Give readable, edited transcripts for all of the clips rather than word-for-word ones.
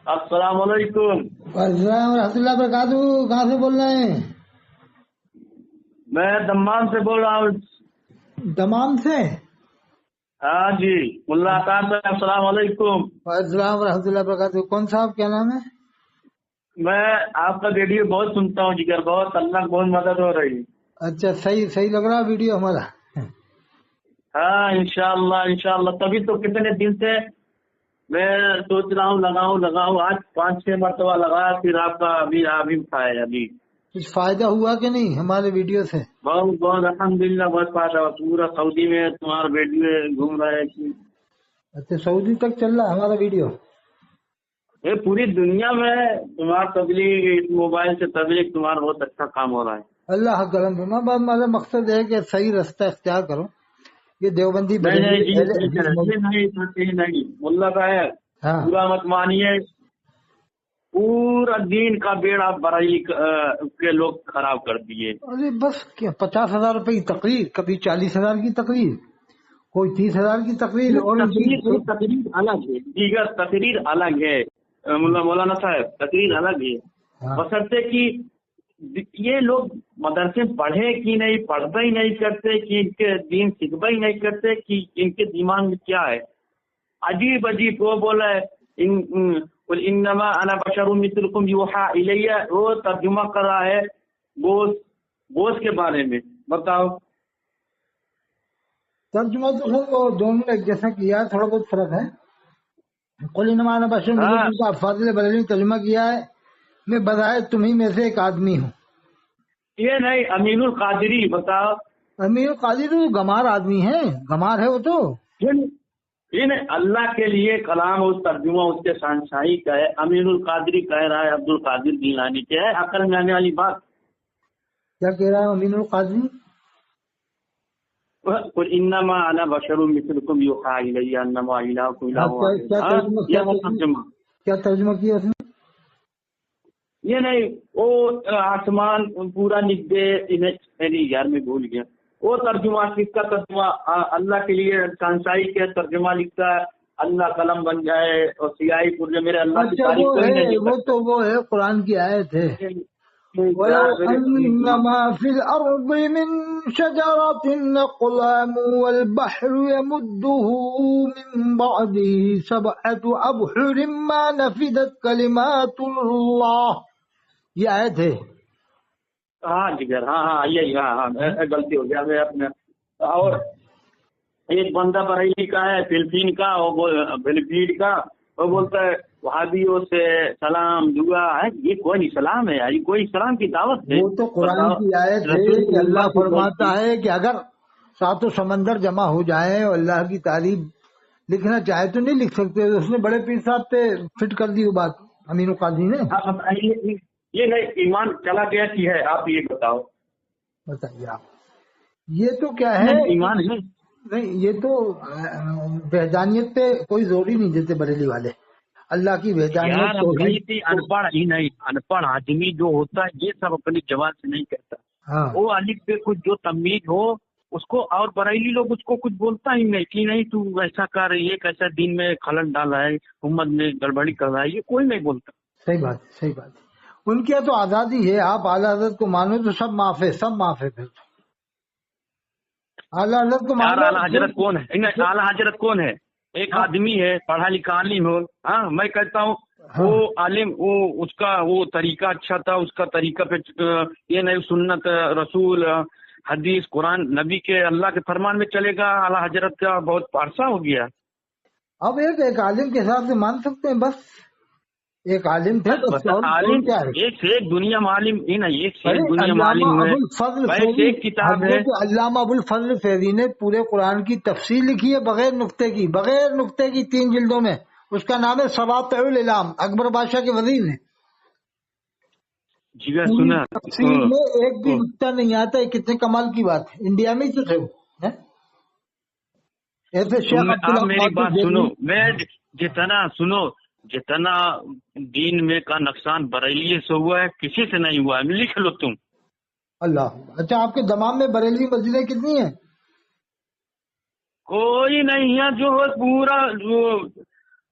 السلام علیکم. السلام ورحمۃ اللہ وبرکاتہ. کہاں سے بول رہے ہیں؟ میں دمام سے بول رہا ہوں. دمام سے؟ ہاں جی ملا اطہر صاحب السلام علیکم. السلام ورحمۃ اللہ وبرکاتہ. کون صاحب کیا نام ہے؟ میں آپ کا ویڈیو بہت سنتا ہوں جگر، بہت اللہ کو بہت مدد ہو رہی. اچھا، صحیح لگ رہا ویڈیو ہمارا؟ ہاں انشاءاللہ تبھی تو کتنے دن سے میں سوچ رہا ہوں لگاؤں. آج 5-6 مرتبہ لگایا، پھر آپ کا ابھی اٹھایا. ابھی کچھ فائدہ ہوا کہ نہیں ہمارے ویڈیو سے؟ بہت الحمدللہ بہت فائدہ ہوا. پورا سعودی میں تمہارا ویڈیو گھوم رہا ہے. اچھا، سعودی تک چل رہا ہے ہمارا ویڈیو؟ یہ پوری دنیا میں تمہارا تبلیغ، اس موبائل سے تبلیغ تمہارا بہت اچھا کام ہو رہا ہے. اللہ کرم فرما. بس میرا مقصد ہے کہ صحیح رستہ اختیار کرو. یہ دیوبندی نہیں ملا کا ہے، ہاں پورا مت مانیے. پورا دین کا بیڑا بریلی کے لوگ خراب کر دیے. ارے بس کیا 50,000 روپے کی تقریر، کبھی 40,000 کی تقریر، کوئی 30,000 کی تقریر. اور تقریر الگ ہے، دیگر تقریر الگ ہے مولانا صاحب، تقریر الگ ہے. بشرطے کہ یہ لوگ مدرسے پڑھے کہ نہیں، پڑھتا ہی نہیں کرتے کہ ان کے دین سکھتا ہی نہیں کرتے کہ ان کے دماغ میں کیا ہے. عجیب وہ بولا ہے قل انما انا بشر مثلکم یوحى الی، وہ ترجمہ کر رہا ہے گوشت کے بارے میں. بتاؤ ترجمہ تو وہ دونوں ایک جیسا کیا ہے، تھوڑا بہت فرق ہے. قل انما انا بشر مثلکم کا فاضل بریلوی نے ترجمہ کیا ہے، میں بظاہر تمہیں میں سے ایک آدمی ہوں. یہ نہیں امین القادری. بتاؤ امیر القادری تو گمار آدمی ہے، گمار ہے وہ تو. یہ نہیں اللہ کے لیے کلام اس ترجمہ اس کے شاہنشاہی کا ہے. امین القادری کہہ رہا ہے عبد القادر جیلانی کے ہے. عقل میں آنے والی بات کیا کہہ رہا ہے امین القادری؟ قل انما انا بشر مثلکم یوحى الی انما الہکم الہ واحد. کیا ترجمہ کیا اس نے؟ یہ نہیں وہ آسمان پورا نگے یار میں بھول گیا. وہ ترجمہ کس کا ترجمہ اللہ کے لیے شاہنشاہی کے ترجمہ لکھتا ہے. اللہ قلم بن جائے اور سیاہی پور میرے اللہ کی تعریف کوئی نہیں. وہ ہے قرآن کی آیت ہے. وَلَوْ أَنَّمَا فِي الْأَرْضِ مِنْ شَجَرَةٍ أَقْلَامٌ وَالْبَحْرُ يَمُدُّهُ مِنْ بَعْدِهِ سَبْعَةُ أَبْحُرٍ مَا نَفِدَتْ كَلِمَاتُ اللَّهِ. یہ آیت ہے. ہاں جگر ہاں یہی غلطی ہو گیا میں اپنے. اور ایک بندہ بریلی کا ہے فلپین کا، وہ بولتا ہے وہابیوں سے سلام دعا ہے. یہ کوئی اسلام ہے؟ یہ کوئی اسلام کی دعوت ہے؟ وہ تو قرآن کی آیت ہے کہ اللہ فرماتا ہے کہ اگر ساتوں سمندر جمع ہو جائے اور اللہ کی تعریف لکھنا چاہے تو نہیں لکھ سکتے. اس نے بڑے پیر صاحب پہ فٹ کر دی وہ بات امین القادری نے. یہ نہیں ایمان چلا گیا کی ہے؟ آپ یہ بتاؤ. بتائیے آپ. یہ تو کیا ہے ایمان ہے نہیں، یہ تو وحدانیت پہ کوئی زور ہی نہیں دیتے بریلی والے. اللہ کی وحدانیت ان پڑھ آدمی جو ہوتا ہے یہ سب اپنی زبان سے نہیں کہتا. وہ الف پہ کچھ جو تمیز ہو اس کو، اور بریلی لوگ اس کو کچھ بولتا ہی نہیں کہ نہیں تو ایسا کر رہی ہے، کیسا دین میں خلل ڈالا ہے، امت میں گڑبڑی کر رہا ہے، یہ کوئی نہیں بولتا. صحیح بات. ان کی تو آزادی ہے. آپ اعلیٰ حضرت کو مانو تو سب معاف ہے. پھر اعلیٰ حضرت کو مانو. اعلیٰ حضرت کون ہے؟ اعلیٰ حضرت کون ہے؟ ایک آدمی ہے پڑھا لکھا عالم ہو. ہاں میں کہتا ہوں وہ عالم، وہ اس کا وہ طریقہ اچھا تھا، اس کا طریقہ پہ یہ نہیں سنت رسول حدیث قرآن نبی کے اللہ کے فرمان میں چلے گا. اعلیٰ حضرت کا بہت عرصہ ہو گیا. اب ایک عالم کے حساب سے مان سکتے ہیں. بس ایک عالم تھے. عالم ایک سے ایک دنیا میں عالم ہی نہیں، ایک سے ایک دنیا میں عالم ہے. ایک کتاب ہے علامہ ابو الفضل فیضی نے پورے قرآن کی تفسیر لکھی ہے بغیر نقطے کی 3 جلدوں میں. اس کا نام ہے سواطع الاعلام. اکبر بادشاہ کے وزیر نے. تفسیر میں ایک بھی نقطہ نہیں آتا ہے. کتنے کمال کی بات ہے. انڈیا میں ہی تو تھے وہ. ایسے شیخ آپ میری بات سنو. میں جتنا دین میں کا نقصان بریلی سے ہوا ہے کسی سے نہیں ہوا ہے. لکھ لو تم. اللہ. اچھا آپ کے دمام میں بریلوی مسجدیں کتنی ہیں؟ کوئی نہیں ہے. جو پورا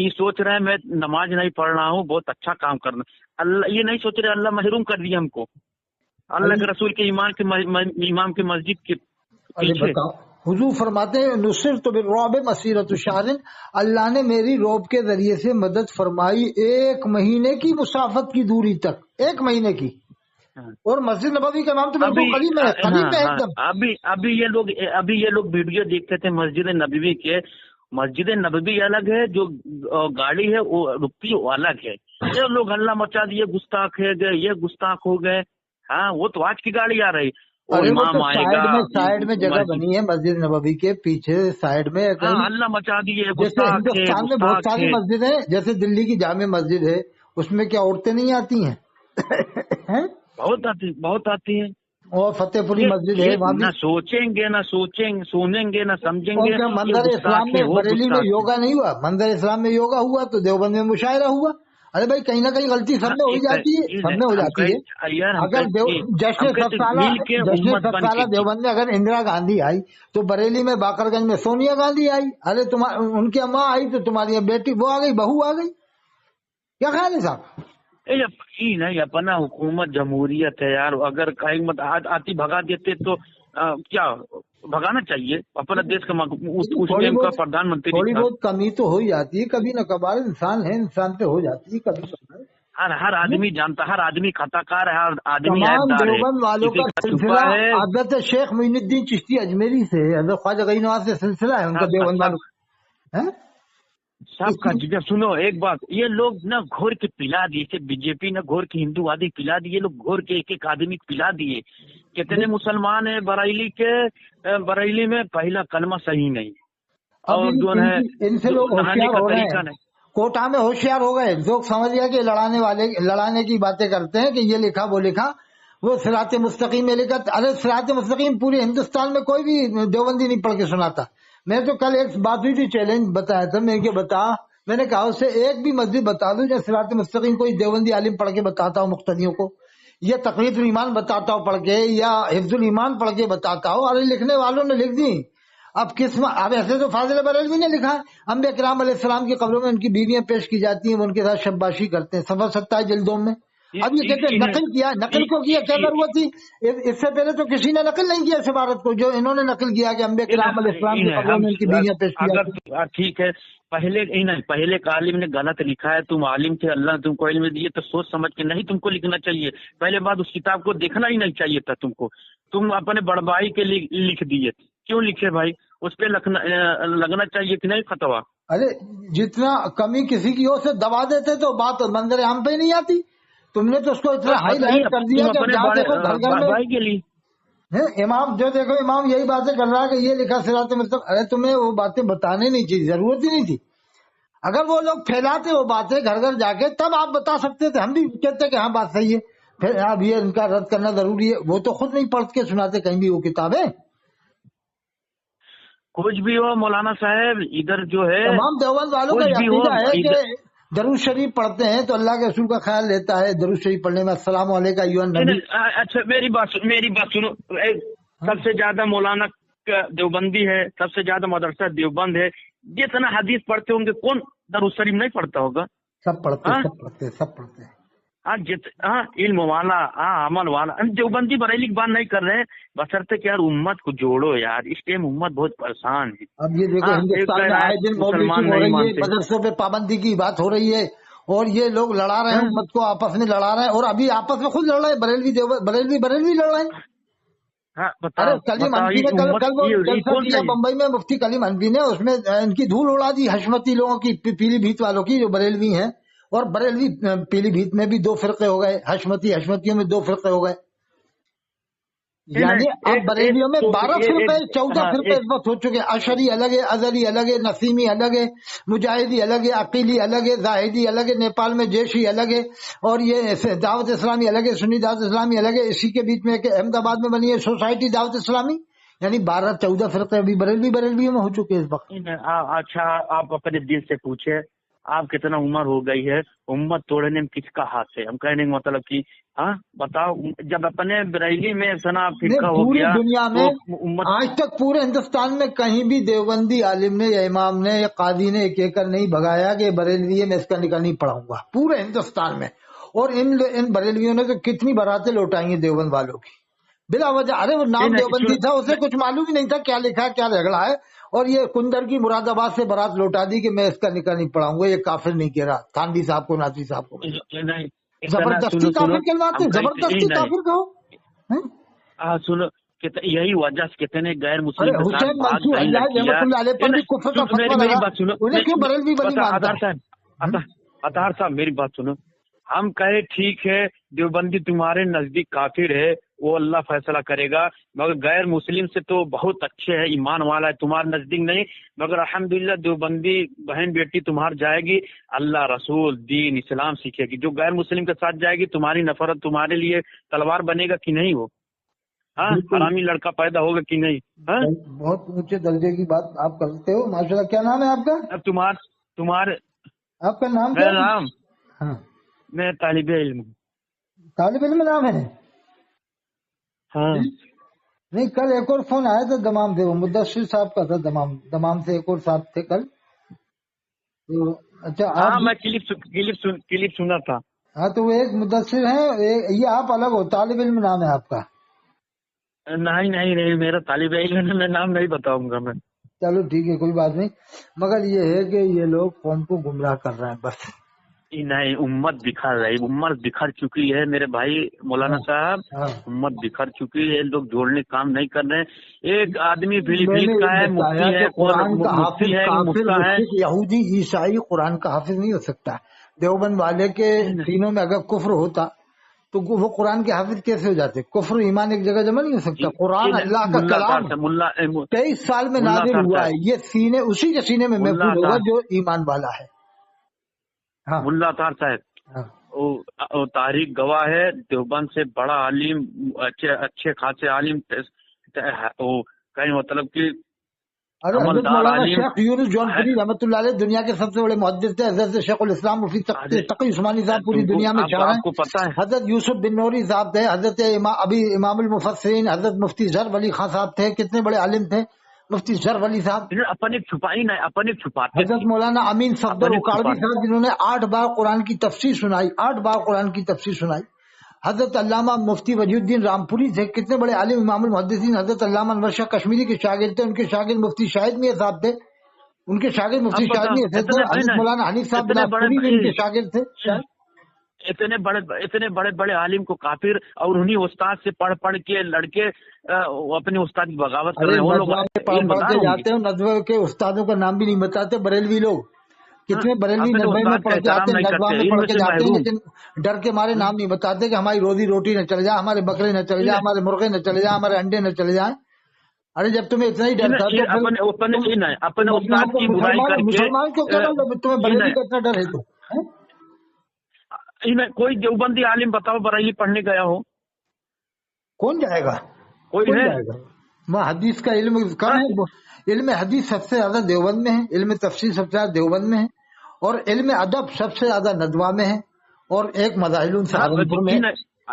یہ سوچ رہے ہیں میں نماز نہیں پڑھ رہا ہوں بہت اچھا کام کرنا, اللہ یہ نہیں سوچ رہے اللہ محروم کر دیا ہم کو اللہ کے رسول کے امام کے مسجد کے پیچھے. حضور فرماتے ہیں نصرت بالرعب مسیرۃ شہر, اللہ نے میری رعب کے ذریعے سے مدد فرمائی 1 مہینے کی مسافت کی دوری تک, 1 مہینے کی. اور مسجد نبوی کا نام تو بالکل قریب ہے, قریب ہے ایک دم. ابھی یہ لوگ ویڈیو دیکھتے تھے مسجد نبوی کے. مسجد نبوی الگ ہے, جو گاڑی ہے وہ رکتی وہ الگ ہے. یہ لوگ ہلہ مچا دیے, گستاخ ہے گئے, یہ گستاخ ہو گئے. ہاں وہ تو آج کی گاڑی آ رہی. سائڈ میں جگہ بنی ہے مسجد نبوی کے پیچھے سائڈ میں اللہ مچا دیے. جیسے ہندوستان میں بہت ساری مسجد ہیں, جیسے دلی کی جامع مسجد ہے, اس میں کیا عورتیں نہیں آتی ہیں؟ بہت آتی ہیں. اور فتح پوری مسجد ہے, وہاں نہ سوچیں گے سنیں گے نہ سمجھیں گے. منظر اسلام میں بریلی میں یوگا نہیں ہوا, منظر اسلام میں یوگا ہوا تو دیوبند میں مشاعرہ ہوا. ارے بھائی کہیں نہ کہیں غلطی سب میں ہو جاتی ہے, سب میں ہو جاتی ہے. اگر جشن سالہ دیوبند میں اگر اندرا گاندھی آئی تو بریلی میں باقر گنج میں سونیا گاندھی آئی. ارے ان کی اماں آئی تو تمہاری بیٹی وہ آ گئی, بہو آ گئی. کیا خیال ہے صاحب؟ نہیں اپنا حکومت جمہوریت ہے یار. اگر کہیں مت آتی بھگا دیتے تو کیا بھگانا چاہیے اپنا دیش کا پردھان منتری. تھوڑی بہت کمی تو ہو جاتی ہے کبھی نہ کبھار, انسان ہے, انسان پہ ہو جاتی ہے کبھی. ہر آدمی جانتا, ہر آدمی خطا کار ہے, ہر آدمی دیوبند والوں کا سلسلہ حضرت شیخ معین الدین چشتی اجمیری سے, حضرت خواجہ غنی نواز سے سلسلہ ہے ان کا دیوبند والوں. سب کا جب سنو ایک بات, یہ لوگ نہ گھور کے پلا دیے, بی جے پی نے گھور کے ہندو وادی پلا دیے, یہ لوگ گھور کے ایک آدمی پلا دیے. کتنے مسلمان ہیں بریلی میں پہلا کلمہ صحیح نہیں, اور جو ہے ان سے لوگ ہوشیار ہو رہے ہیں, کوٹا میں ہوشیار ہو گئے. لوگ سمجھ گیا کہ لڑانے کی باتیں کرتے ہیں کہ یہ لکھا وہ لکھا, وہ صراط مستقیم میں لکھا. ارے صراط مستقیم پورے ہندوستان میں کوئی بھی دیوبندی نہیں پڑھ کے سناتا. میں تو کل ایک بات ہوئی تھی, چیلنج بتایا تھا میں نے کہا اسے ایک بھی مسجد بتا دوں جیسے صراط مستقیم کوئی دیوبندی عالم پڑھ کے بتاتا ہو مقتدیوں کو, یا تقویت الایمان بتاتا ہو پڑھ کے, یا حفظ الایمان پڑھ کے بتاتا ہو. ارے لکھنے والوں نے لکھ دی. اب ایسے تو فاضل بریلوی نے لکھا ہے, انبیاء کرام علیہ السلام کی قبروں میں ان کی بیویاں پیش کی جاتی ہیں, وہ ان کے ساتھ شباشی کرتے ہیں, 27 جلدوں میں. اب یہ کہتے ہیں نقل کو کیا ضرورت تھی؟ اس سے پہلے تو کسی نے نقل نہیں کیا اس عبارت کو, جو انہوں نے نقل کیا کہ انبیاء کرام علیہ السلام کی قبروں میں ان کی بیویاں پیش کی جاتی ہیں. ٹھیک ہے, پہلے کا عالم نے غلط لکھا ہے, تم عالم تھے, اللہ نے تم کو علم دیے تو سوچ سمجھ کے نہیں تم کو لکھنا چاہیے. پہلے بات اس کتاب کو دیکھنا ہی نہیں چاہیے تھا تم کو. تم اپنے بڑ بھائی کے لیے لکھ دیے, کیوں لکھے بھائی؟ اس پہ لگنا چاہیے کہ نہیں فتوا. ارے جتنا کمی کسی کی سے دبا دیتے تو بات منظر عام پہ نہیں آتی. تم نے تو اس کو اتنا ہائی لائٹ کر دیا کہ جہاں دیکھو گھر میں امام جو دیکھو امام یہی باتیں کر رہا ہے کہ یہ لکھا صراط مستقیم. ارے تمہیں وہ باتیں بتانے نہیں چاہیے, ضرورت ہی نہیں تھی. اگر وہ لوگ پھیلاتے وہ باتیں گھر جا کے تب آپ بتا سکتے تھے, ہم بھی کہتے کہ ہاں بات صحیح ہے, پھر اب یہ ان کا رد کرنا ضروری ہے. وہ تو خود نہیں پڑھ کے سناتے کہیں بھی وہ کتابیں. کچھ بھی ہو مولانا صاحب, ادھر جو ہے تمام دیوبند والوں کا عقیدہ ہے کہ درود شریف پڑھتے ہیں تو اللہ کے رسول کا خیال لیتا ہے. درود شریف پڑھنے میں السلام علیکم ایھا النبی. اچھا میری بات سنو, سب سے زیادہ مولانا دیوبندی ہے, سب سے زیادہ مدرسہ دیوبند ہے. جتنا حدیث پڑھتے ہوں گے کون درود شریف نہیں پڑھتا ہوگا؟ سب پڑھتے ہیں. علم والا, عمل والا. دیوبندی بریلی کی بات نہیں کر رہے, بشرطے کہ یار امت کو جوڑو یار, اس ٹائم امت بہت پریشان ہے. اب یہ دیکھو ہندوستان میں آئے دن مسلمان ہو رہی ہے, مدرسوں پہ پابندی کی بات ہو رہی ہے, اور یہ لوگ لڑا رہے ہیں امت کو, آپس میں لڑا رہے ہیں, اور ابھی آپس میں خود لڑ رہے ہیں. بریلوی لڑ رہے ہیں. کلیم حنفی نے کل کیا بمبئی میں, مفتی کلیم حنفی نے اس میں ان کی دھول اڑا دی حشمتی لوگوں کی, پیلی بھیت والوں کی جو بریلوی ہیں. اور بریلوی پیلی بھیت میں بھی 2 فرقے ہو گئے, حشمتیوں میں 2 فرقے ہو گئے. یعنی اب بریلیوں میں 12 فرقے 14 فرقے اس وقت ہو چکے. اشری الگ ہے, ازلی الگ ہے, نسیمی الگ ہے, مجاہدی الگ ہے, عقیلی الگ ہے, زاہدی الگ ہے, نیپال میں جیشی الگ ہے, اور یہ دعوت اسلامی الگ ہے, سنی دعوت اسلامی الگ ہے. اسی کے بیچ میں احمد آباد میں بنی ہے سوسائٹی دعوت اسلامی. یعنی 12-14 فرقے ابھی بریلویوں میں ہو چکے اس وقت. اچھا آپ اپنے دل سے پوچھے, آپ کتنا عمر ہو گئی ہے، امت توڑنے میں کس کا ہاتھ ہے؟ ہم کہنے کا مطلب کہ ہاں بتاؤ، جب اپنے بریلی میں سنا فرقہ ہو پوری گیا دنیا میں تو امت آج تک پورے ہندوستان میں کہیں بھی دیوبندی عالم نے یا امام نے یا قاضی نے ایک ایکڑ نہیں بھگایا کہ بریلوی ہے میں اس کا نکاح نہیں پڑھاؤں گا، پورے ہندوستان میں۔ اور ان بریلویوں نے تو کتنی باراتیں لوٹائی ہیں دیوبند والوں کی بلا وجہ۔ ارے وہ نام دیوبندی تھا، اسے کچھ معلوم ہی نہیں تھا کیا لکھا ہے کیا رگڑا ہے، اور یہ کندر کی مراد آباد سے بارات لوٹا دی کہ میں اس کا نکاح نہیں پڑھاؤں گا، یہ کافر نہیں کہہ رہا تھانوی صاحب کو نادری صاحب کو زبردستی کافر کہلواتے، زبردستی کافر کہو۔ سنو، یہی وجہ سے کتنے غیر مسلم کے ساتھ حسین بھاگ منصور گئی اللہ لڑکیاں۔ رحمۃ اللہ علیہ پر بھی کفر کا فتویٰ میری لگا، بات سنو، انہیں کیوں بریلوی ولی مانتا ہے؟ اطہار صاحب میری بات سنو، ہم کہے ٹھیک ہے دیوبندی تمہارے نزدیک کافر ہے، وہ اللہ فیصلہ کرے گا، مگر غیر مسلم سے تو بہت اچھے ہے، ایمان والا ہے، تمہارے نزدیک نہیں، مگر الحمدللہ دیوبندی بہن بیٹی تمہار جائے گی، اللہ رسول دین اسلام سیکھے گی۔ جو غیر مسلم کے ساتھ جائے گی تمہاری نفرت تمہارے لیے تلوار بنے گا کہ نہیں؟ وہ ہاں حرامی لڑکا پیدا ہوگا کہ نہیں؟ ہاں بہت اونچے درجے کی بات آپ کرتے ہو ماشاءاللہ۔ کیا نام ہے آپ کا؟ اب تمہارے آپ کا نام کیا میرا ہے؟ نام، ہاں میں طالب علم ہوں۔ طالب علم نام ہے؟ ہاں نہیں، کل ایک اور فون آیا تھا دمام سے، وہ مدثر صاحب کا تھا، دمام سے ایک اور صاحب تھے کل تو۔ اچھا آپ، ہاں میں کلپ سنا تھا۔ ہاں تو وہ ایک مدثر ہیں، یہ آپ الگ ہو، طالب علم نام ہے آپ کا؟ نہیں میرا طالب علم میں نام نہیں بتاؤں گا میں۔ چلو ٹھیک ہے کوئی بات نہیں، مگر یہ ہے کہ یہ لوگ قوم کو گمراہ کر رہے ہیں بس۔ نہیں، امت بکھر رہی، امت بکھر چکی ہے میرے بھائی مولانا صاحب، امت بکھر چکی ہے، لوگ جوڑنے کام نہیں کر رہے ہیں۔ ایک آدمی پیلیبھیت کا ہے، مفتی ہے، قرآن کا حافظ مفتی ہے، کافر مفتہ ہے، یہودی عیسائی قرآن کا حافظ نہیں ہو سکتا۔ دیوبند والے کے سینوں میں اگر کفر ہوتا تو وہ قرآن کے حافظ کیسے ہو جاتے؟ کفر ایمان ایک جگہ جمع نہیں ہو سکتا۔ قرآن اللہ کا کلام 23 سال میں نازل ہوا ہے، یہ سینے اسی کے سینے میں محفوظ ہوگا جو ایمان والا ہے۔ ملا طاہر صاحب وہ تاریخ گواہ ہے، دیوبند سے بڑا عالم، اچھے خاصے عالم، وہ کہیں مطلب کہ حضرت مولانا شیخ یونس جونپوری رحمۃ اللہ علیہ دنیا کے سب سے بڑے محدث تھے۔ حضرت شیخ الاسلام مفتی تقی عثمانی صاحب پوری دنیا میں شاعر ہیں۔ حضرت یوسف بن نوری صاحب تھے، حضرت ابھی امام المفسرین حضرت مفتی ظفر ولی خان صاحب تھے، کتنے بڑے عالم تھے مفتی ظفر ولی صاحب۔ اپنے چھپائی نہیں، اپنے چھپاتے۔ حضرت مولانا امین صفدر اکاڑوی صاحب جنہوں نے 8 بار قرآن کی تفسیر سنائی، 8 بار قرآن کی تفسیر سنائی۔ حضرت علامہ مفتی وجی الدین رامپوری تھے، کتنے بڑے عالم امام المحدثین۔ حضرت علامہ انور شاہ کشمیری کے شاگرد تھے، ان کے شاگرد مفتی شاہد میاں صاحب تھے، ان کے شاگرد مفتی شاہد میاں تھے۔ حضرت مولانا حنیف صاحب ناگپوری بھی ان کے شاگرد تھے۔ اتنے بڑے بڑے عالم کو کافر، اور انہی استاد سے پڑھ کے لڑکے اپنے استاد کی بغاوت کر رہے ہیں۔ وہ لوگ پڑھ کے جاتے ہیں، ندوے کے استادوں کا نام بھی نہیں بتاتے بریلوی لوگ، کتنے بریلوی ندوے میں پڑھ کے آتے ہیں، ندوہ میں پڑھ کے جاتے ہیں، لیکن ڈر کے مارے نام نہیں بتاتے کہ ہماری روزی روٹی نہ چل جائے، ہمارے بکرے نہ چل جائے، ہمارے مرغے نہ چل جائے، ہمارے انڈے نہ چل جائیں۔ ارے جب تمہیں اتنا ہی ڈر تھا تو اپنے استاد کی برائی کر کے مسلمان کیوں کہہ رہا ہوں، تمہیں بریلوی کا اتنا ڈر ہے تو؟ کوئی دیوبندی عالم بتاؤ بریلی پڑھنے گیا ہو؟ کون جائے گا؟ کوئی ہے؟ میں حدیث کا علم کم ہے، علم حدیث سب سے زیادہ دیوبند میں ہے، علم تفسیر سب سے زیادہ دیوبند میں ہے، اور علم ادب سب سے زیادہ ندوہ میں ہے، اور ایک مظاہر سہارنپور میں۔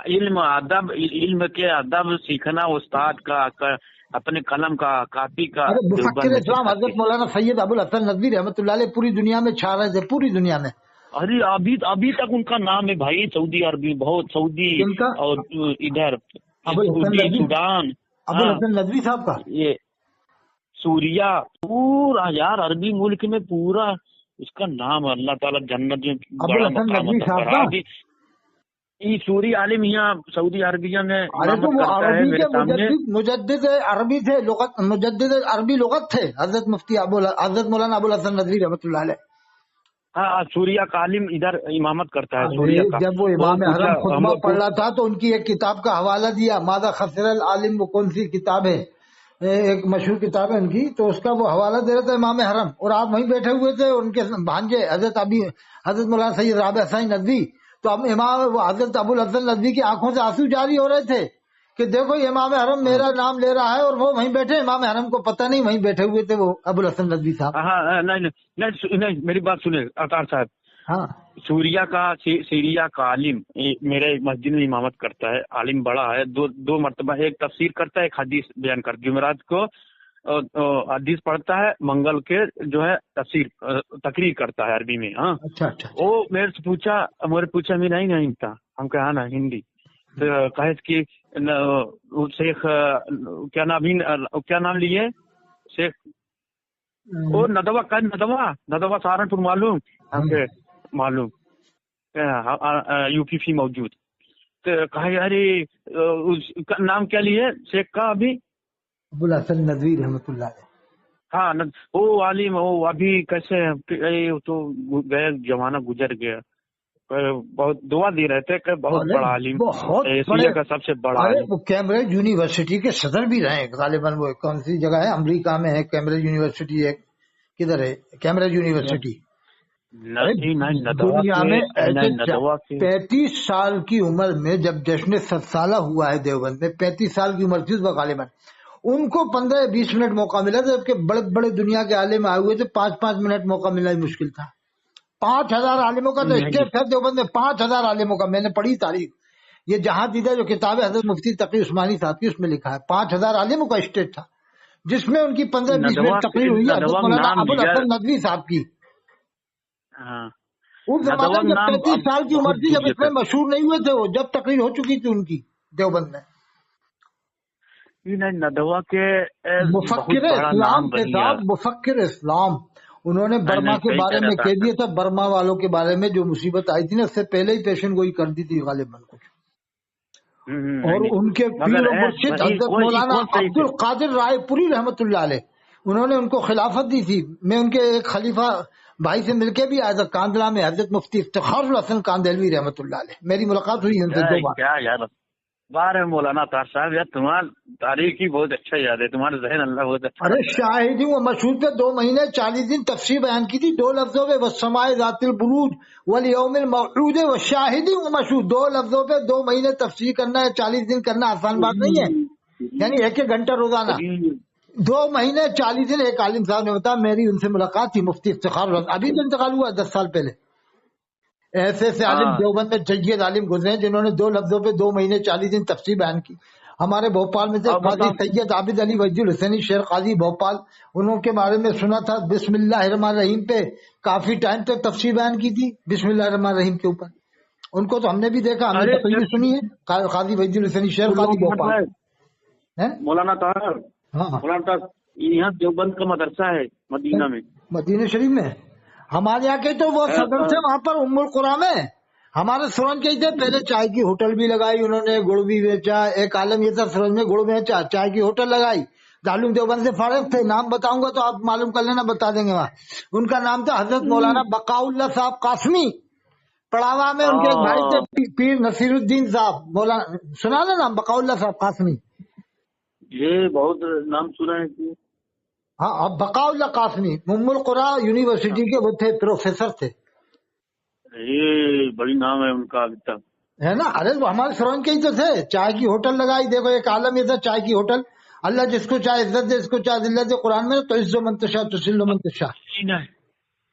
علم کے ادب سیکھنا استاد کا، اپنے قلم کا، کاپی کا۔ مفکر اسلام حضرت مولانا سید ابو الحسن ندوی رحمۃ اللہ علیہ پوری دنیا میں چھا رہے تھے، پوری دنیا میں۔ ارے ابھی تک ان کا نام ہے بھائی، سعودی عربی، بہت سعودی اور ادھر سودان، ابو الحسن ندوی صاحب کا یہ سوریا، پورا یار عربی ملک میں پورا اس کا نام، اللہ تعالیٰ جنت میں بڑا مقام۔ یہ سوری عالم یہاں سعودی عربیہ میں مجدد عربی تھے، مجدد عربی لغت تھے حضرت مفتی حضرت مولانا ابو الحسن ندوی رحمۃ اللہ علیہ۔ ہاں سوریا کا عالم ادھر امامت کرتا ہے سوریا کا۔ جب وہ امام حرم خطبہ پڑھ رہا تھا تو ان کی ایک کتاب کا حوالہ دیا، ماذا خسر العالم، وہ کون سی کتاب ہے، ایک مشہور کتاب ہے ان کی، تو اس کا وہ حوالہ دے رہا تھا امام حرم، اور آپ وہیں بیٹھے ہوئے تھے، ان کے بھانجے حضرت مولانا سید رابع حسین ندوی، تو اب امام وہ حضرت ابو الحسن ندوی کی آنکھوں سے آنسو جاری ہو رہے تھے کہ دیکھو امام حرم میرا نام لے رہا ہے اور وہ وہیں بیٹھے، امام حرم کو پتہ نہیں وہیں بیٹھے ہوئے تھے وہ ابوالحسن ندوی صاحب. ہاں نہیں میری بات سنیں اطہر صاحب. ہاں سیریا کا عالم میرے مسجد میں امامت کرتا ہے، عالم بڑا ہے، دو مرتبہ ایک تفسیر کرتا ہے، ایک حدیث بیان کرتا ہے. جمعرات کو حدیث پڑھتا ہے، منگل کے جو ہے تقریر کرتا ہے عربی میں. ہاں اچھا. وہ میرے سے پوچھا میں نہیں تھا، ہم کہا نا ہندی. تو کہے کہ شیخ کیا نام لیے شیخ وہ ندوہ سہارنپور معلوم ہم کے معلوم یو پی فی موجود. تو کہا ارے اس کا نام کیا لیے شیخ کا ابھی؟ ابوالحسن ندوی رحمۃ اللہ علیہ. ہاں وہ عالم وہ ابھی کیسے تو گئے، زمانہ گزر گیا. بہت دعا دے رہے تھے کہ بہت بڑا عالم، ایشیا کا سب سے بڑا عالم. وہ کیمبرج یونیورسٹی کے صدر بھی رہے غالباً. وہ کون سی جگہ ہے امریکہ میں ہے کیمبرج یونیورسٹی، ہے کدھر ہے کیمبرج یونیورسٹی؟ دنیا میں 35 سال کی عمر میں جب جشن 7 سالہ ہوا ہے دیوبند میں، 35 سال کی عمر تھی اس وقت غالباً. ان کو 15-20 منٹ موقع ملا تھا، جبکہ بڑے بڑے دنیا کے عالم آئے ہوئے تھے. 5-5 منٹ موقع ملنا ہی مشکل تھا. 5000 عالموں کا تو اسٹیٹ تھا دیوبند میں، 5000 عالموں کا. میں نے پڑھی تاریخ، یہ جہاں دیدہ جو کتاب ہے حضرت مفتی تقی عثمانی صاحب کی، اس میں لکھا ہے 5000 عالموں کا اسٹیٹ تھا، جس میں ان کی 15-20 منٹ تقریر ہوئی حضرت مولانا ابوالحسن ندوی صاحب کی. اس زمانے میں جب 35 سال کی عمر تھی، جب اتنے مشہور نہیں ہوئے تھے وہ، جب تقریر ہو چکی تھی ان کی دیوبند میں. ندوہ کے مفکر اسلام کے ساتھ مفکر اسلام، انہوں نے برما کے بارے میں کہہ دیا تھا. برما والوں کے بارے میں جو مصیبت آئی تھی نا، اس سے پہلے ہی پیشن گوئی کر دی تھی غالباً کچھ. اور ان کے پیر و مرشد حضرت مولانا عبد القادر رائے پوری رحمۃ اللہ علیہ، انہوں نے ان کو خلافت دی تھی. میں ان کے ایک خلیفہ بھائی سے مل کے بھی آیا تھا کاندلا میں، حضرت مفتی افتخار الحسن کاندلوی رحمۃ اللہ علیہ. میری ملاقات ہوئی ان سے 2 بار. بارے مولانا طاہر صاحب یار تمہاری تاریخ ہی بہت اچھا یاد ہے، تمہارا ذہن اللہ بہت اچھا. ارے شاہدی وہ مشہور تھے، 2 مہینے 40 دن تفسیر بیان کی تھی 2 لفظوں پہ، والسماء ذات البروج والیوم الموعود والشاہد و مشہود. 2 لفظوں پہ 2 مہینے تفسیر کرنا ہے، 40 دن کرنا آسان بات نہیں ہے. یعنی 1 گھنٹہ روزانہ 2 مہینے 40 دن. ایک عالم صاحب نے بتایا، میری ان سے ملاقات تھی مفتی افتخار، ابھی تو انتقال ہوا 10 سال پہلے. ایسے عالم دیوبند میں جید عالم گزرے ہیں جنہوں نے 2 لفظوں پہ 2 مہینے 40 دن تفسیر بیان کی. ہمارے بھوپال میں سے قاضی سید عابد علی وجد الحسینی شیر قاضی بھوپال، انہوں کے بارے میں سنا تھا. بسم اللہ الرحمن الرحیم پہ کافی ٹائم تک تفسیر بیان کی تھی، بسم اللہ الرحمن الرحیم کے اوپر. ان کو تو ہم نے بھی دیکھا، ہم نے تقریر سنی ہے. قاضی وجد الحسینی شیر قاضی بھوپال. مولانا طاہر، مولانا طاہر یہاں دیوبند کا مدرسہ ہے مدینہ میں، مدینہ شریف میں. ہمارے یہاں کے تو وہ صدر تھے وہاں پر ام القریٰ میں. ہمارے سورج کے تھے، پہلے چائے کی ہوٹل بھی لگائی انہوں نے، گڑ بھی بیچا. ایک عالم یہ تھا سورج میں گڑ بیچا، چائے کی ہوٹل لگائی. دارالعلوم دیوبند سے فارغ تھے، نام بتاؤں گا تو آپ معلوم کر لینا، بتا دیں گے. وہاں ان کا نام تھا حضرت مولانا بقاء اللہ صاحب قاسمی. پڑاوا میں ان کے بھائی تھے پیر نصیر الدین صاحب. مولانا سنا نا نام بقاء اللہ صاحب قاسمی؟ یہ بہت نام سنا ہے. ہاں اب بقاء اللہ قاسمی ام القریٰ یونیورسٹی کے وہ تھے، پروفیسر تھے. یہ بڑی نام ہے ان کا ابھی تک ہے نا. ارے وہ ہمارے سرون کے ہی تو تھے. چائے کی ہوٹل لگائی. دیکھو ایک عالم یہ تھا چائے کی ہوٹل. اللہ جس کو چاہے عزت دے، اس کو چاہے ذلت دے. قرآن میں تو عز و منتشا تذل و منتشا،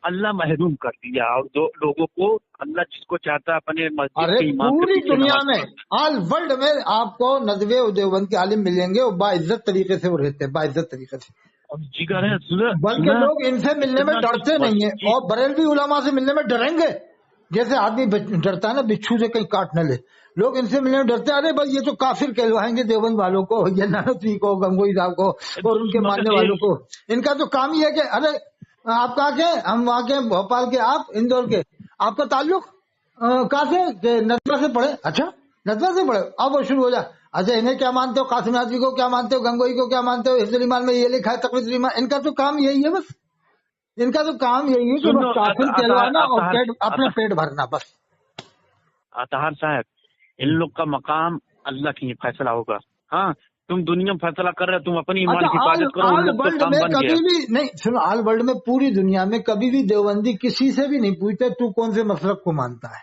اللہ محروم کر دیا، اور لوگوں کو اللہ جس کو چاہتا ہے اپنے ارے پوری دنیا میں آل ورلڈ میں آپ کو ندوے دیوبند کے عالم ملیں گے، وہ باعزت طریقے سے وہ رہتے ہیں، باعزت طریقے سے. بلکہ لوگ ان سے ملنے میں ڈرتے نہیں ہیں، اور بریلوی علماء سے ملنے میں ڈریں گے جیسے آدمی ڈرتا ہے نا بچھو سے کہیں کاٹ نہ لے. لوگ ان سے ملنے میں ڈرتے ہیں. ارے بھائی یہ تو کافر کہلوائیں گے دیوبند والوں کو، یہ نانوتوی کو، گنگوئی صاحب کو اور ان کے ماننے والوں کو. ان کا تو کام ہی ہے کہ ارے آپ کہاں کے، ہم وہاں کے بھوپال کے، آپ اندور کے، آپ کا تعلق کہاں سے؟ کہ ندوہ سے پڑھے. اچھا ندوہ سے پڑھے. اب وہ شروع ہو جائے، اچھا انہیں کیا مانتے ہو، قاسم نازوی کو کیا مانتے ہو، گنگوئی کو کیا مانتے ہو، حفظ الایمان میں یہ لکھا ہے، تقریض الایمان. ان کا تو کام یہی ہے، بس ان کا تو کام یہی ہے کہ بس کافر کہلوانا اور اپنے پیٹ بھرنا بس. طاہر صاحب ان لوگ کا مقام اللہ کی فیصلہ ہوگا. ہاں تم دنیا میں فیصلہ کر رہے، تم اپنی ایمان کی حفاظت کرو. آل ورلڈ میں کبھی بھی نہیں سنو، آل ورلڈ میں پوری دنیا میں کبھی بھی دیوبندی کسی سے بھی نہیں پوچھتے تو کون سے مسلک کو مانتا ہے.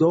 2